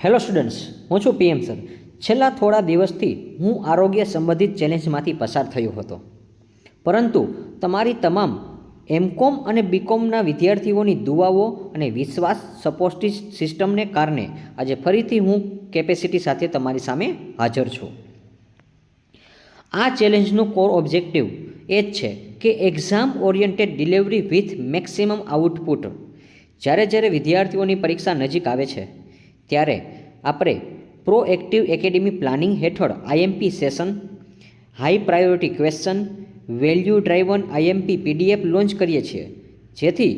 Hello students, હું છું PM sir. છેલ્લા થોડા દિવસથી હું આરોગ્ય સંબંધિત ચેલેન્જમાંથી પસાર થયો હતો, પરંતુ તમારી તમામ એમકોમ અને બીકોમના વિદ્યાર્થીઓની દુઆઓ અને વિશ્વાસ સપોર્ટ સિસ્ટમને કારણે આજે ફરીથી હું કેપેસિટી સાથે તમારી સામે હાજર છું. આ ચેલેન્જનું કોર ઓબ્જેક્ટિવ એ જ છે કે exam oriented delivery with maximum output. જ્યારે વિદ્યાર્થીઓની પરીક્ષા નજીક આવે છે ત્યારે આપણે પ્રોએક્ટિવ એકેડેમી પ્લાનિંગ હેઠળ IMP session, high priority question, value driven IMP PDF launch કરીએ છીએ, જેથી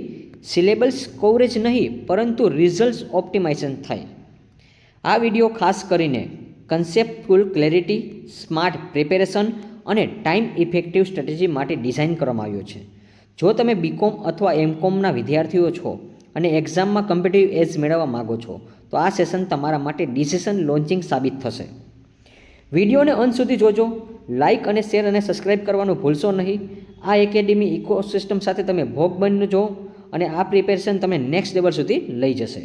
સિલેબસ કવરેજ નહીં પરંતુ રિઝલ્ટ ઓપ્ટિમાઇઝેશન થાય. આ વિડીયો ખાસ કરીને કન્સેપ્ટફુલ ક્લેરિટી, સ્માર્ટ પ્રિપેરેશન અને ટાઈમ ઇફેક્ટિવ સ્ટ્રેટેજી માટે ડિઝાઇન કરવામાં આવ્યો છે. જો તમે બીકોમ અથવા એમકોમના વિદ્યાર્થીઓ છો અને એક્ઝામમાં કોમ્પિટિટિવ એજ મેળવવા માગો છો તો આ સેશન તમારા માટે ડિસિઝન લોન્ચિંગ સાબિત થશે. વિડીયોને અંત સુધી જોજો, લાઇક અને શેર અને સબસ્ક્રાઇબ કરવાનું ભૂલશો નહીં. આ એકેડેમી ઇકોસિસ્ટમ સાથે તમે ભોગ બનજો અને આ પ્રિપેરેશન તમે નેક્સ્ટ લેવલ સુધી લઈ જશે.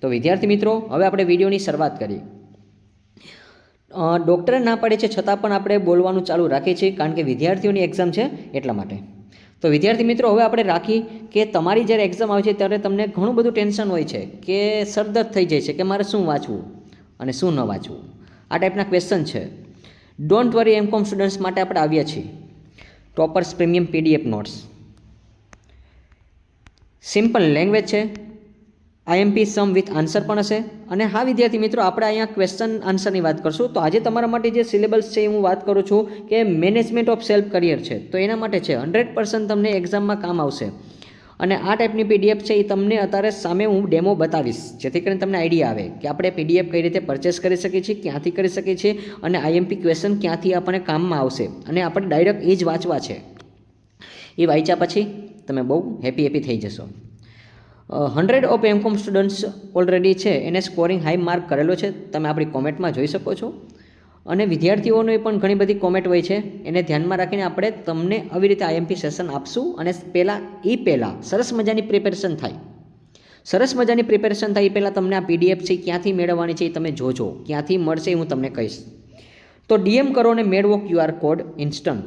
તો વિદ્યાર્થી મિત્રો, હવે આપણે વિડીયોની શરૂઆત કરીએ. ડૉક્ટરે ના પાડે છે છતાં પણ આપણે બોલવાનું ચાલુ રાખીએ છીએ, કારણ કે વિદ્યાર્થીઓની એક્ઝામ છે એટલા માટે. તો વિદ્યાર્થી મિત્રો, હવે આપણે રાખી કે તમારી જ્યારે એક્ઝામ આવે છે ત્યારે તમને ઘણું બધું ટેન્શન હોય છે કે સરદર્દ થઈ જાય છે કે મારે શું વાંચવું અને શું ન વાંચવું. આ ટાઈપના ક્વેશ્ચન છે. ડોન્ટ વરી, એમકોમ સ્ટુડન્ટ્સ માટે આપણે આવ્યા છીએ. Toppers premium PDF notes, simple language છે, આઈએમપી સમ વિથ આન્સર પણ હશે. અને હા વિદ્યાર્થી મિત્રો, આપણે અહીંયા ક્વેશ્ચન આન્સરની વાત કરશું. તો આજે તમારા માટે જે સિલેબસ છે એ હું વાત કરું છું કે મેનેજમેન્ટ ઓફ સેલ્ફ કરિયર છે, તો એના માટે છે 100% તમને એક્ઝામમાં કામ આવશે. અને આ ટાઈપની પીડીએફ છે એ તમને અત્યારે સામે હું ડેમો બતાવીશ, જેથી કરીને તમને આઈડિયા આવે કે આપણે પીડીએફ કઈ રીતે પરચેસ કરી શકીએ છીએ, ક્યાંથી કરી શકીએ છીએ અને આઈએમપી ક્વેશ્ચન ક્યાંથી આપણને કામમાં આવશે. અને આપણે ડાયરેક્ટ એ જ વાંચવા છે. એ વાંચ્યા પછી તમે બહુ હેપી થઈ જશો. 100 ઓફ એમકોમ સ્ટુડન્ટ્સ ઓલરેડી છે એને સ્કોરિંગ હાઈ માર્ક કરેલો છે, તમે આપણી કોમેન્ટમાં જોઈ શકો છો. અને વિદ્યાર્થીઓની પણ ઘણી બધી કોમેન્ટ હોય છે, એને ધ્યાનમાં રાખીને આપણે તમને આવી રીતે આઈએમપી સેશન આપશું. અને પહેલાં સરસ મજાની પ્રિપેરેશન થાય. એ પહેલાં તમને આ પીડીએફ છે ક્યાંથી મેળવવાની છે એ તમે જોજો, ક્યાંથી મળશે એ હું તમને કહીશ. તો ડીએમ કરો અને મેળવો QR કોડ ઇન્સ્ટન્ટ.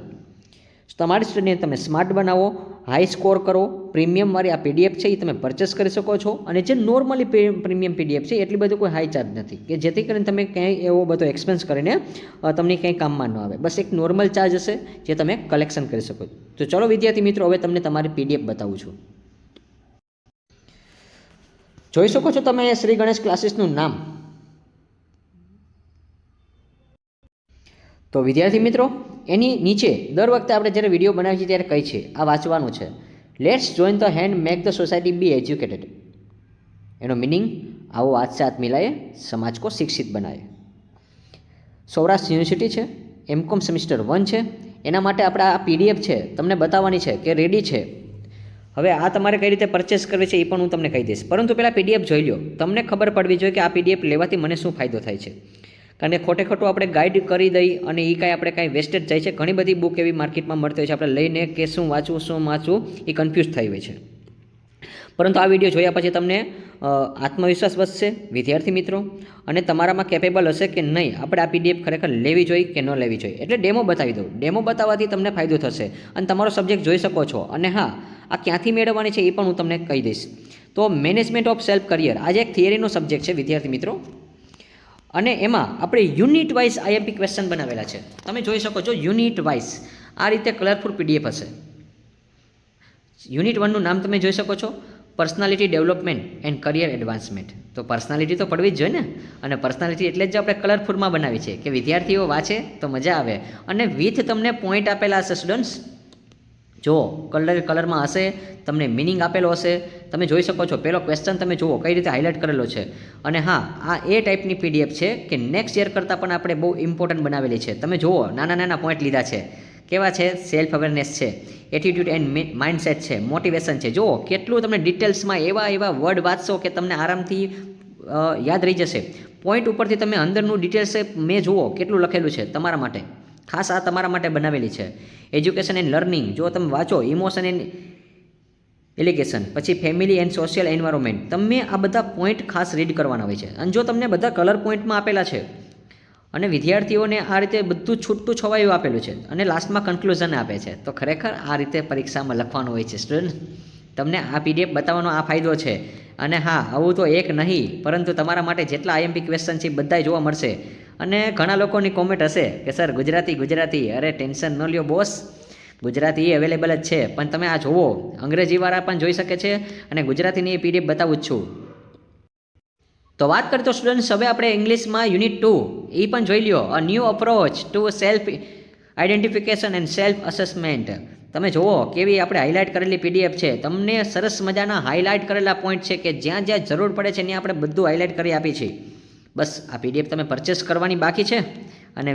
તમારી સ્ટડીને તમે સ્માર્ટ બનાવો, હાઈ સ્કોર કરો. પ્રીમિયમવાળી આ પીડીએફ છે એ તમે પરચેસ કરી શકો છો. અને જે નોર્મલી પ્રીમિયમ પીડીએફ છે એટલી બધું કોઈ હાઈ ચાર્જ નથી કે જેથી કરીને તમે ક્યાંય એવો બધો એક્સપેન્સ કરીને તમને કંઈ કામમાં ન આવે. બસ એક નોર્મલ ચાર્જ હશે જે તમે કલેક્શન કરી શકો. તો ચલો વિદ્યાર્થી મિત્રો, હવે તમને તમારી પીડીએફ બતાવું છું. જોઈ શકો છો તમે શ્રી ગણેશ ક્લાસીસનું નામ. તો વિદ્યાર્થી મિત્રો, એની નીચે દર વખતે આપણે જ્યારે વિડીયો બનાવીએ છીએ ત્યારે કહી છે આ વાંચવાનું છે. Let's join the hand make the society be educated. એનો મિનિંગ આવો હાથ से हाथ मिलाए समाज को शिक्षित बनाए. સૌરાષ્ટ્ર યુનિવર્સિટી છે, એમકોમ સેમિસ્ટર 1 છે. એના માટે આપણે આ પીડીએફ છે તમને બતાવવાની છે કે રેડી છે. હવે આ તમારે કઈ રીતે પરચેસ કરવી છે એ પણ હું તમને કહી દઈશ, પરંતુ પહેલાં પીડીએફ જોઈ લો. તમને ખબર પડવી જોઈએ કે આ પીડીએફ લેવાથી મને શું ફાયદો થાય છે. કારણ કે ખોટું આપણે ગાઈડ કરી દઈ અને એ કાંઈ વેસ્ટેજ જાય છે. ઘણી બધી બુક એવી માર્કેટમાં મળતી હોય છે, આપણે લઈને કે શું વાંચવું એ કન્ફ્યુઝ થઈ હોય છે. પરંતુ આ વિડીયો જોયા પછી તમને આત્મવિશ્વાસ વધશે વિદ્યાર્થી મિત્રો, અને તમારામાં કેપેબલ હશે કે નહીં આપણે આ પીડીએફ ખરેખર લેવી જોઈએ કે ન લેવી જોઈએ. એટલે ડેમો બતાવી દઉં. ડેમો બતાવવાથી તમને ફાયદો થશે અને તમારો સબ્જેક્ટ જોઈ શકો છો. અને હા, આ ક્યાંથી મેળવવાની છે એ પણ હું તમને કહી દઈશ. તો મેનેજમેન્ટ ઓફ સેલ્ફ કરિયર આજે એક થિયરીનો સબ્જેક્ટ છે વિદ્યાર્થી મિત્રો, અને એમાં આપણે યુનિટ વાઇઝ આઈએમપી ક્વેશ્ચન બનાવેલા છે. તમે જોઈ શકો છો યુનિટ વાઇઝ આ રીતે કલરફુલ પીડીએફ હશે. યુનિટ 1નું નામ તમે જોઈ શકો છો, personality development and career advancement. તો પર્સનાલિટી તો પડવી જ જોઈએ ને, અને પર્સનાલિટી એટલે જ આપણે કલરફુલમાં બનાવી છે કે વિદ્યાર્થીઓ વાંચે તો મજા આવે. અને વિથ તમને પોઈન્ટ આપેલા હશે સ્ટુડન્ટ્સ, જો કલરમાં હશે, તમને મિનિંગ આપેલો હશે. તમે જોઈ શકો છો પહેલો ક્વેશ્ચન તમે જુઓ કઈ રીતે હાઇલાઇટ કરેલો છે. અને હા, આ એ ટાઈપની પીડીએફ છે કે નેક્સ્ટ યર કરતાં પણ આપણે બહુ ઇમ્પોર્ટન્ટ બનાવેલી છે. તમે જુઓ નાના પોઈન્ટ લીધા છે. કેવા છે? સેલ્ફ અવેરનેસ છે, એટીટ્યુડ એન્ડ માઇન્ડસેટ છે, મોટિવેશન છે. જુઓ કેટલું તમને ડિટેલ્સમાં એવા વર્ડ વાંચશો કે તમને આરામથી યાદ રહી જશે. પોઈન્ટ ઉપરથી તમે અંદરનું ડિટેલ્સ મેં જુઓ કેટલું લખેલું છે તમારા માટે, ખાસ આ તમારા માટે બનાવેલી છે. એજ્યુકેશન એન્ડ લર્નિંગ જો તમે વાંચો, ઇમોશન એન્ડ એલિગેશન, પછી ફેમિલી એન્ડ સોશિયલ એન્વાયરમેન્ટ. તમે આ બધા પોઈન્ટ ખાસ રીડ કરવાના હોય છે. અને જો તમને બધા કલર પોઈન્ટમાં આપેલા છે અને વિદ્યાર્થીઓને આ રીતે બધું છૂટું છવાયું આપેલું છે અને લાસ્ટમાં કન્ક્લુઝન આપે છે, તો ખરેખર આ રીતે પરીક્ષામાં લખવાનું હોય છે સ્ટુડન્ટ. તમને આ PDF બતાવવાનો આ ફાયદો છે. અને હા, આવું તો એક નહીં, પરંતુ તમારા માટે જેટલા IMP ક્વેશ્ચન છે બધાય જોવા મળશે. અને ઘણા લોકોની કોમેન્ટ હશે કે સર ગુજરાતી, અરે ટેન્શન ન લ્યો બોસ, ગુજરાતી અવેલેબલ જ છે, પણ તમે આ જોવો, અંગ્રેજીવાળા પણ જોઈ શકે છે અને ગુજરાતીની PDF બતાવું જ છું. તો વાત કરીએ તો સ્ટુડન્ટ્સ, હવે આપણે ઇંગ્લિશમાં યુનિટ 2 એ પણ જોઈ લ્યો, a new approach to self identification and self assessment. તમે જુઓ કેવી આપણે હાઇલાઇટ કરેલી PDF છે. તમને સરસ મજાના હાઇલાઇટ કરેલા પોઈન્ટ છે કે જ્યાં જ્યાં જરૂર પડે છે ત્યાં આપણે બધું હાઇલાઇટ કરી આપી છે. બસ આ PDF તમે પરચેસ કરવાની બાકી છે અને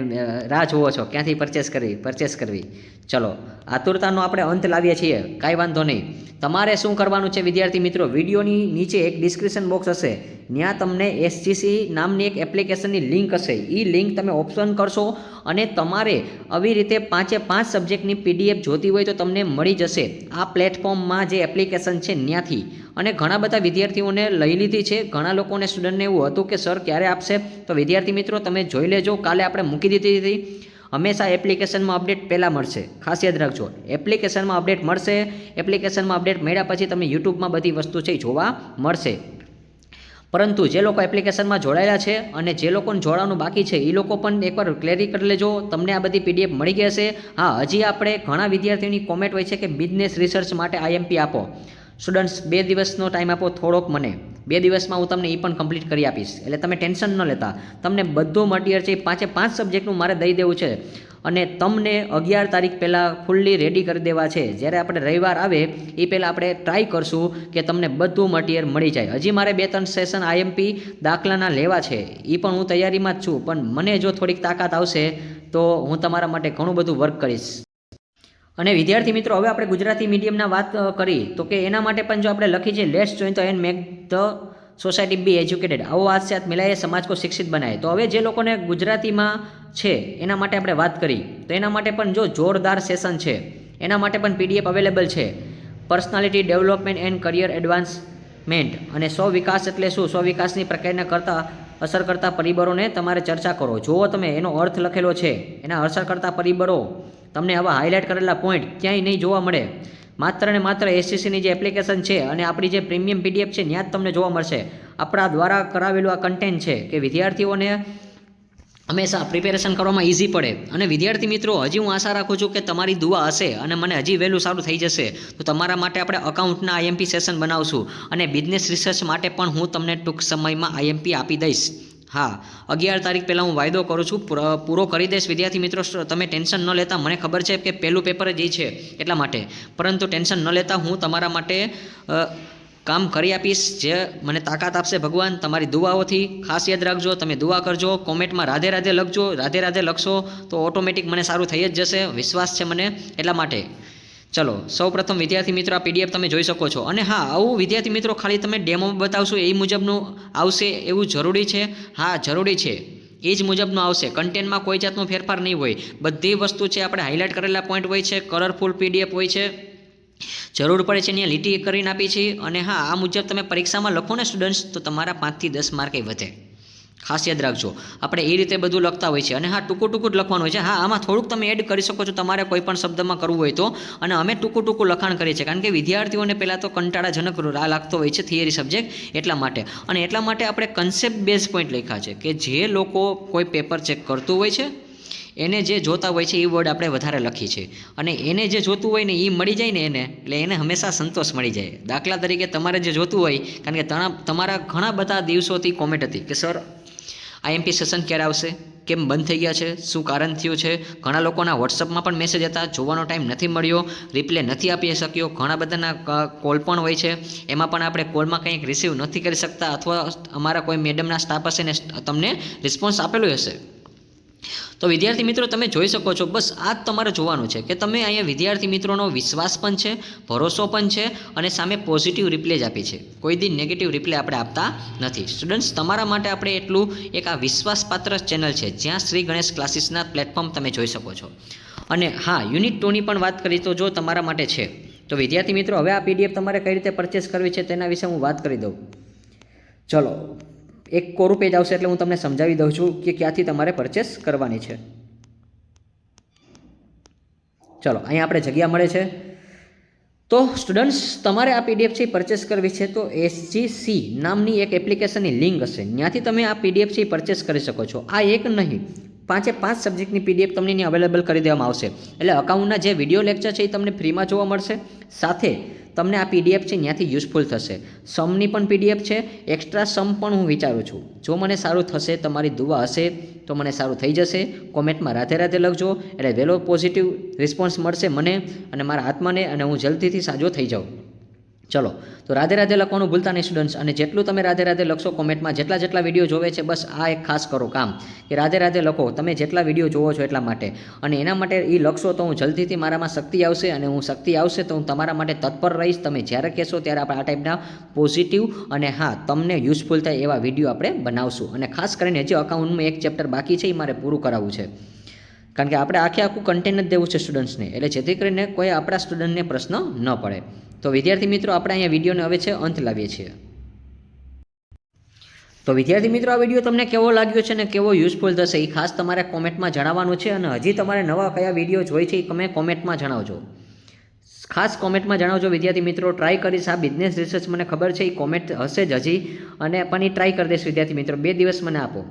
રાહ જુઓ છો ક્યાંથી પરચેસ કરવી. ચલો, આતુરતાનો આપણે અંત લાવીએ છીએ, કાંઈ વાંધો નહીં. તમારે શું કરવાનું છે વિદ્યાર્થી મિત્રો, વિડીયોની નીચે એક ડિસ્ક્રિપ્શન બોક્સ હશે, ત્યાં તમને SGC નામની એક એપ્લિકેશનની લિંક હશે. એ લિંક તમે ઓપન કરશો અને તમારે આવી રીતે 5 સબ્જેક્ટની PDF જોતી હોય તો તમને મળી જશે આ પ્લેટફોર્મમાં જે એપ્લિકેશન છે ત્યાંથી. અને ઘણા બધા વિદ્યાર્થીઓને લઈ લીધી છે. ઘણા લોકોને સ્ટુડન્ટને એવું હતું કે સર ક્યારે આપશે, તો વિદ્યાર્થી મિત્રો તમે જોઈ લેજો, કાલે આપણે મૂકી દીધી હતી. હંમેશા એપ્લિકેશનમાં અપડેટ પહેલાં મળશે, ખાસ યાદ રાખજો. એપ્લિકેશનમાં અપડેટ મળશે. એપ્લિકેશનમાં અપડેટ મળ્યા પછી તમને યુટ્યુબમાં બધી વસ્તુ છે જોવા મળશે. પરંતુ જે લોકો એપ્લિકેશનમાં જોડાયેલા છે અને જે લોકોને જોડાવાનું બાકી છે એ લોકો પણ એકવાર ક્લેરી કરી લેજો, તમને આ બધી PDF મળી ગઈ હશે. હા, હજી આપણે ઘણા વિદ્યાર્થીઓની કોમેન્ટ હોય છે કે બિઝનેસ રિસર્ચ માટે IMP આપો. સ્ટુડન્ટ્સ 2 દિવસનો ટાઈમ આપો થોડોક મને, 2 દિવસમાં હું તમને એ પણ કમ્પ્લીટ કરી આપીશ. એટલે તમે ટેન્શન ન લેતા, તમને બધું મટીરિયલ છે 5 સબ્જેક્ટનું મારે દઈ દેવું છે અને તમને 11 તારીખ પહેલાં ફૂલ્લી રેડી કરી દેવા છે. જ્યારે આપણે રવિવાર આવે એ પહેલાં આપણે ટ્રાય કરશું કે તમને બધું મટીરિયલ મળી જાય. હજી મારે 2-3 સેશન IMP દાખલાના લેવા છે, એ પણ હું તૈયારીમાં જ છું, પણ મને જો થોડીક તાકાત આવશે તો હું તમારા માટે ઘણું બધું વર્ક કરીશ. અને વિદ્યાર્થી મિત્રો, હવે આપણે ગુજરાતી મીડિયમના વાત કરી તો કે એના માટે પણ જો આપણે લખી છે let's join the and make the society be educated, આવો હાથ સાથ મિલાઈએ સમાજ કો શિક્ષિત બનાવે. તો હવે જે લોકોને ગુજરાતીમાં છે એના માટે આપણે વાત કરી તો એના માટે પણ જો જોરદાર સેશન છે, એના માટે પણ PDF અવેલેબલ છે. Personality development and career advancement અને સ્વવિકાસ એટલે શું, સ્વવિકાસની પ્રક્રિયાને અસર કરતા પરિબળોને તમારે ચર્ચા કરો. જુઓ તમે એનો અર્થ લખેલો છે, એના અસર કરતા પરિબળો તમને આવા હાઇલાઇટ કરેલા પોઈન્ટ ક્યાંય નહીં જોવા મળે. માત્ર ને માત્ર SGCની જે એપ્લિકેશન છે અને આપણી જે પ્રીમિયમ PDF છે ત્યાં જ તમને જોવા મળશે. આપણા દ્વારા કરાવેલું આ કન્ટેન્ટ છે કે વિદ્યાર્થીઓને હંમેશા પ્રિપેરેશન કરવામાં ઇઝી પડે. અને વિદ્યાર્થી મિત્રો, હજી હું આશા રાખું છું કે તમારી દુઆ હશે અને મને હજી વહેલું સારું થઈ જશે તો તમારા માટે આપણે અકાઉન્ટના IMP સેશન બનાવશું અને બિઝનેસ રિસર્ચ માટે પણ હું તમને ટૂંક સમયમાં IMP આપી દઈશ. હા, 11 તારીખ પહેલાં હું વાયદો કરું છું, પૂરો કરી દઈશ. વિદ્યાર્થી મિત્રો તમે ટેન્શન ન લેતા, મને ખબર છે કે પહેલું પેપર જ એ છે એટલા માટે, પરંતુ ટેન્શન ન લેતા હું તમારા માટે કામ કરી આપીશ. જે મને તાકાત આપશે ભગવાન તમારી દુઆઓથી. ખાસ યાદ રાખજો, તમે દુઆ કરજો, કોમેન્ટમાં રાધે રાધે લખજો. રાધે રાધે લખશો તો ઓટોમેટિક મને સારું થઈ જ જશે, વિશ્વાસ છે મને એટલા માટે. ચલો, સૌપ્રથમ વિદ્યાર્થી મિત્રો આ PDF તમે જોઈ શકો છો. અને હા, આવું વિદ્યાર્થી મિત્રો ખાલી તમે ડેમો બતાવશો એ મુજબનું આવશે એવું જરૂરી છે? હા, જરૂરી છે, એ જ મુજબનું આવશે. કન્ટેન્ટમાં કોઈ જાતનો ફેરફાર નહીં હોય. બધી વસ્તુ છે આપણે હાઇલાઇટ કરેલા પોઈન્ટ હોય છે, કલરફુલ PDF હોય છે, જરૂર પડે છે ત્યાં લીટી કરીને આપી છે. અને હા, આ મુજબ તમે પરીક્ષામાં લખો ને સ્ટુડન્ટ્સ તો તમારા 5 થી 10 માર્કે વધે. ખાસ યાદ રાખજો, આપણે એ રીતે બધું લખતા હોય છે. અને હા, ટૂંકું જ લખવાનું હોય છે. હા, આમાં થોડુંક તમે એડ કરી શકો છો તમારે કોઈ પણ શબ્દમાં કરવું હોય તો. અને અમે ટૂંકું લખાણ કરીએ છીએ કારણ કે વિદ્યાર્થીઓને પહેલાં તો કંટાળાજનક લાગતો હોય છે થિયરી સબ્જેક્ટ, એટલા માટે. અને એટલા માટે આપણે કન્સેપ્ટ બેઝ પોઈન્ટ લખ્યા છે કે જે લોકો કોઈ પેપર ચેક કરતું હોય છે એને જે જોતા હોય છે એ વર્ડ આપણે વધારે લખી છે. અને એને જે જોતું હોય ને એ મળી જાય ને એટલે એને હંમેશા સંતોષ મળી જાય. દાખલા તરીકે તમારે જે જોતું હોય, કારણ કે તમારા ઘણા બધા દિવસોથી કોમેન્ટ હતી કે સર IMP સેશન ક્યારે આવશે, કેમ બંધ થઈ ગયા છે, શું કારણ થયું છે. ઘણા લોકોના વોટ્સઅપમાં પણ મેસેજ હતા, જોવાનો ટાઈમ નથી મળ્યો, રિપ્લે નથી આપી શક્યો. ઘણા બધાના કોલ પણ હોય છે, એમાં પણ આપણે કોલમાં કંઈક રિસીવ નથી કરી શકતા, અથવા અમારા કોઈ મેડમના સ્ટાફ હશે ને તમને રિસ્પોન્સ આપેલું હશે. તો વિદ્યાર્થી મિત્રો તમે જોઈ શકો છો, બસ આ જ તમારે જોવાનું છે કે તમે અહીંયા વિદ્યાર્થી મિત્રોનો વિશ્વાસ પણ છે, ભરોસો પણ છે અને સામે પોઝિટિવ રિપ્લે જ આપી છે. કોઈ દી નેગેટિવ રિપ્લે આપણે આપતા નથી. સ્ટુડન્ટ્સ, તમારા માટે આપણે એટલું એક આ વિશ્વાસપાત્ર ચેનલ છે જ્યાં શ્રી ગણેશ ક્લાસીસના પ્લેટફોર્મ તમે જોઈ શકો છો. અને હા, યુનિટ 2ની પણ વાત કરી તો જો તમારા માટે છે તો વિદ્યાર્થી મિત્રો, હવે આ PDF તમારે કઈ રીતે પરચેસ કરવી છે તેના વિશે હું વાત કરી દઉં. ચલો, એક કોરું પેજ આવશે એટલે હું તમને સમજાવી દઉં છું કે ક્યાંથી તમારે પરચેસ કરવાની છે. ચલો, અહીંયા આપણે જગ્યા મળે છે. તો સ્ટુડન્ટ્સ, તમારે આ PDF છે પરચેસ કરવી છે તો SGC નામની એક એપ્લિકેશનની લિંક હશે, ત્યાંથી તમે આ PDF છે પરચેસ કરી શકો છો. આ એક નહીં, 5 સબ્જેક્ટની PDF તમને અહીં અવેલેબલ કરી દેવામાં આવશે. એટલે અકાઉન્ટના જે વિડીયો લેક્ચર છે એ તમને ફ્રીમાં જોવા મળશે, સાથે તમને આ PDF છે ત્યાંથી યુઝફુલ થશે. સમની પણ PDF છે, એક્સ્ટ્રા સમ પણ હું વિચારું છું. જો મને સારું થશે, તમારી દુઆ હશે તો મને સારું થઈ જશે. કોમેન્ટમાં રાધે રાધે લખજો, એટલે વહેલો પોઝિટિવ રિસ્પોન્સ મળશે મને અને મારા આત્માને, અને હું જલ્દીથી સાજો થઈ જાઉં. ચલો, તો રાધે રાધે લખવાનું ભૂલતા નહીં સ્ટુડન્ટ્સ. અને જેટલું તમે રાધે રાધે લખશો કોમેન્ટમાં, જેટલા વિડીયો જોવે છે, બસ આ એક ખાસ કરો કામ કે રાધે રાધે લખો. તમે જેટલા વિડીયો જોવો છો એટલા માટે, અને એના માટે એ લખશો તો હું જલ્દીથી મારામાં શક્તિ આવશે, અને હું શક્તિ આવશે તો હું તમારા માટે તત્પર રહીશ. તમે જ્યારે કહેશો ત્યારે આપણે આ ટાઈપના પોઝિટિવ અને હા તમને યુઝફુલ થાય એવા વિડીયો આપણે બનાવશું. અને ખાસ કરીને હજી અકાઉન્ટમાં એક ચેપ્ટર બાકી છે, એ મારે પૂરું કરાવવું છે, કારણ કે આપણે આખું કન્ટેન્ટ જ દેવું છે સ્ટુડન્ટ્સને, એટલે જેથી કરીને કોઈ આપણા સ્ટુડન્ટને પ્રશ્ન ન પડે. તો વિદ્યાર્થી મિત્રો, આપણે અહીંયા વિડીયોને હવે છે અંત લાવીએ છીએ. તો વિદ્યાર્થી મિત્રો, આ વિડીયો તમને કેવો લાગ્યો છે ને કેવો યુઝફુલ થશે એ ખાસ તમારે કોમેન્ટમાં જણાવવાનું છે. અને હજી તમારે નવા કયા વિડીયો જોઈ છે એ તમે કોમેન્ટમાં જણાવજો, ખાસ કોમેન્ટમાં જણાવજો વિદ્યાર્થી મિત્રો. ટ્રાય કરીશ, આ બિઝનેસ રિસર્ચ મને ખબર છે એ કોમેન્ટ હશે જ હજી, અને પણ એ ટ્રાય કરી દઈશ વિદ્યાર્થી મિત્રો. 2 દિવસ મને આપો.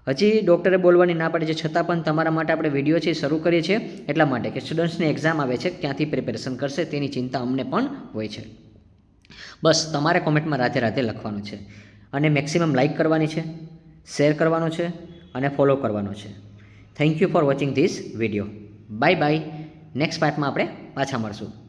હજી ડૉક્ટરે બોલવાની ના પાડી છે, છતાં પણ તમારા માટે આપણે વિડીયો છે શરૂ કરીએ છીએ, એટલા માટે કે સ્ટુડન્ટ્સની એક્ઝામ આવે છે, ક્યાંથી પ્રિપેરેશન કરશે તેની ચિંતા અમને પણ હોય છે. બસ તમારે કોમેન્ટમાં રાધે રાધે લખવાનું છે, અને મેક્સિમમ લાઇક કરવાની છે, શેર કરવાનો છે, અને ફોલો કરવાનો છે. Thank you for watching this video. Bye bye. Next પાર્ટમાં આપણે પાછા મળશું.